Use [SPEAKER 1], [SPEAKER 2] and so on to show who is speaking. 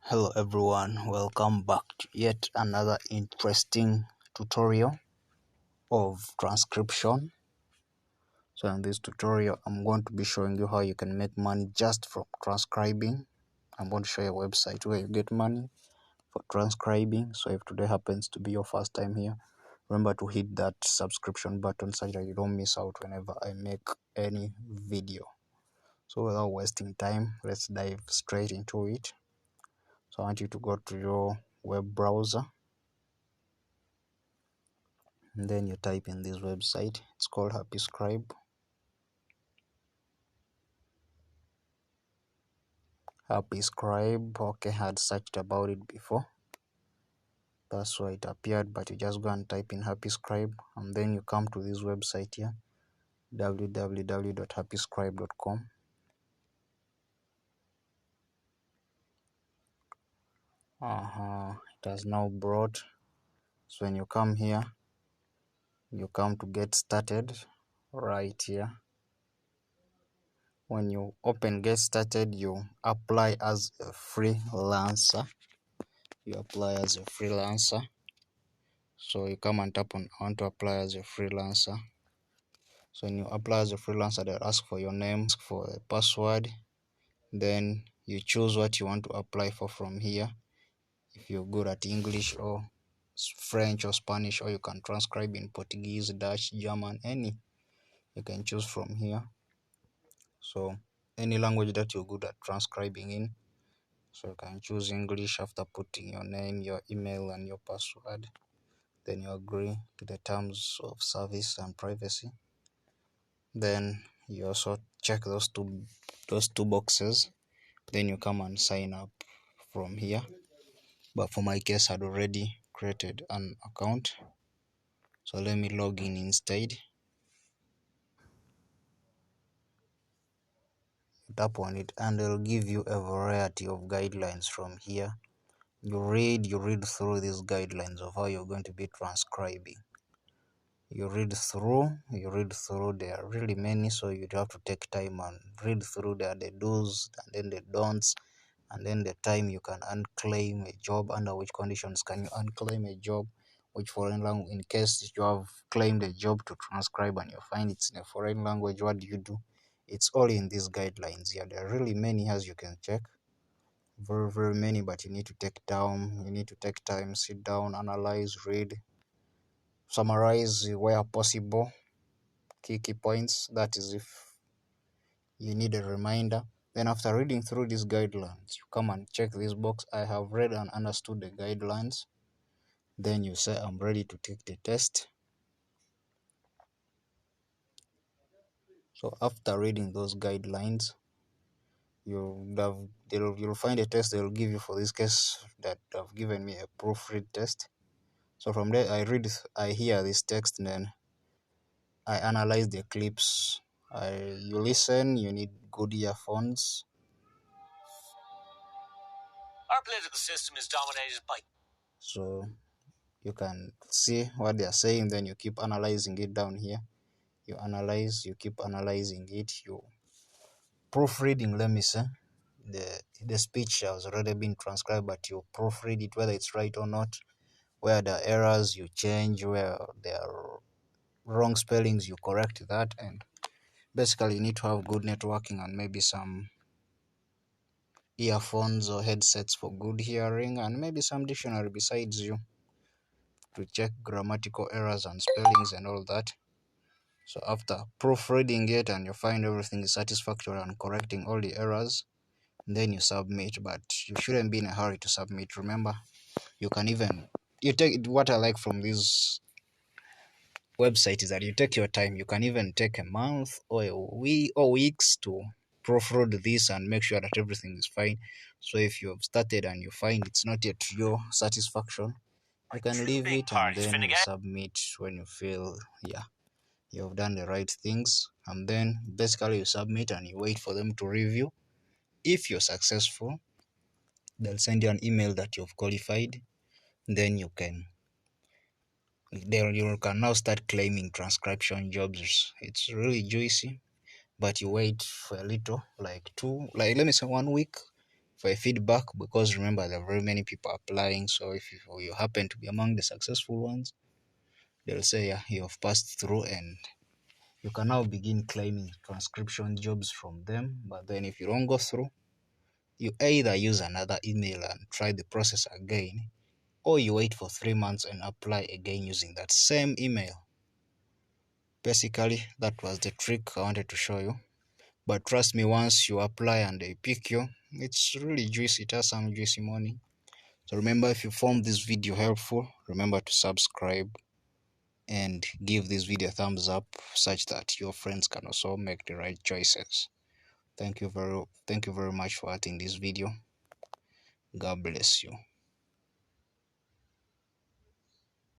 [SPEAKER 1] Hello everyone, welcome back to yet another interesting tutorial of transcription. So in this tutorial I'm going to be showing you how you can make money just from transcribing. I'm going to show you a website where you get money for transcribing. So if today happens to be your first time here, remember to hit that subscription button so that you don't miss out whenever I make any video. So without wasting time, let's dive straight into it. So I want you to go to your web browser and then you type in this website. It's called Happy Scribe. Okay, I had searched about it before, that's why it appeared, but you just go and type in Happy Scribe and then you come to this website here, www.happyscribe.com. It has now brought. So when you come here, you come to get started right here. When you open get started, you apply as a freelancer. So you come and tap on I want to apply as a freelancer. So when you apply as a freelancer, they'll ask for your name, for a password, then you choose what you want to apply for from here. If you're good at English or French or Spanish, or you can transcribe in Portuguese, Dutch, German, any you can choose from here. So any language that you're good at transcribing in, so you can choose English. After putting your name, your email and your password, then you agree to the terms of service and privacy. Then you also check those two boxes, then you come and sign up from here. But for my case, I'd already created an account, so let me log in instead. Tap on it and it'll give you a variety of guidelines from here. You read through these guidelines of how you're going to be transcribing. You read through, there are really many, so you'd have to take time and read through. There are the do's and then the don'ts, and then the time you can unclaim a job, under which conditions can you unclaim a job, which foreign language, in case you have claimed a job to transcribe and you find it's in a foreign language, what do you do? It's all in these guidelines here. There are really many, as you can check, very many, but you need to take time, sit down, analyze, read, summarize where possible, key points. That is if you need a reminder. Then after reading through these guidelines, you come and check this box, I have read and understood the guidelines. Then you say I'm ready to take the test. So after reading those guidelines, you'll find a test they'll give you. For this case, that have given me a proofread test. So from there I hear this text, and then I analyze the clips. You listen, you need good earphones. Our political system is dominated by. So you can see what they are saying, then you keep analyzing it down here. You analyze, you keep analyzing it, you proofreading, let me say. The speech has already been transcribed, but you proofread it, whether it's right or not. Where there are errors, you change. Where there are wrong spellings, you correct that. And basically you need to have good networking and maybe some earphones or headsets for good hearing, and maybe some dictionary besides you to check grammatical errors and spellings and all that. So after proofreading it and you find everything is satisfactory and correcting all the errors, then you submit. But you shouldn't be in a hurry to submit. Remember, you take what I like from this website is that you take your time. You can even take a month or a week or weeks to proofread this and make sure that everything is fine. So if you have started and you find it's not yet to your satisfaction, you can leave it and then you submit when you feel you have done the right things. And then basically you submit and you wait for them to review. If you're successful, they'll send you an email that you've qualified. Then you can now start claiming transcription jobs. It's really juicy, but you wait for a little, like let me say 1 week. for a feedback, because remember there are very many people applying. So if you happen to be among the successful ones, they'll say, yeah, you have passed through, and you can now begin claiming transcription jobs from them. But then if you don't go through, you either use another email and try the process again, or you wait for 3 months and apply again using that same email. Basically, that was the trick I wanted to show you. But trust me, once you apply and they pick you, it's really juicy. It has some juicy money. So remember, if you found this video helpful, remember to subscribe and give this video a thumbs up, such that your friends can also make the right choices. Thank you very much for watching this video. God bless you.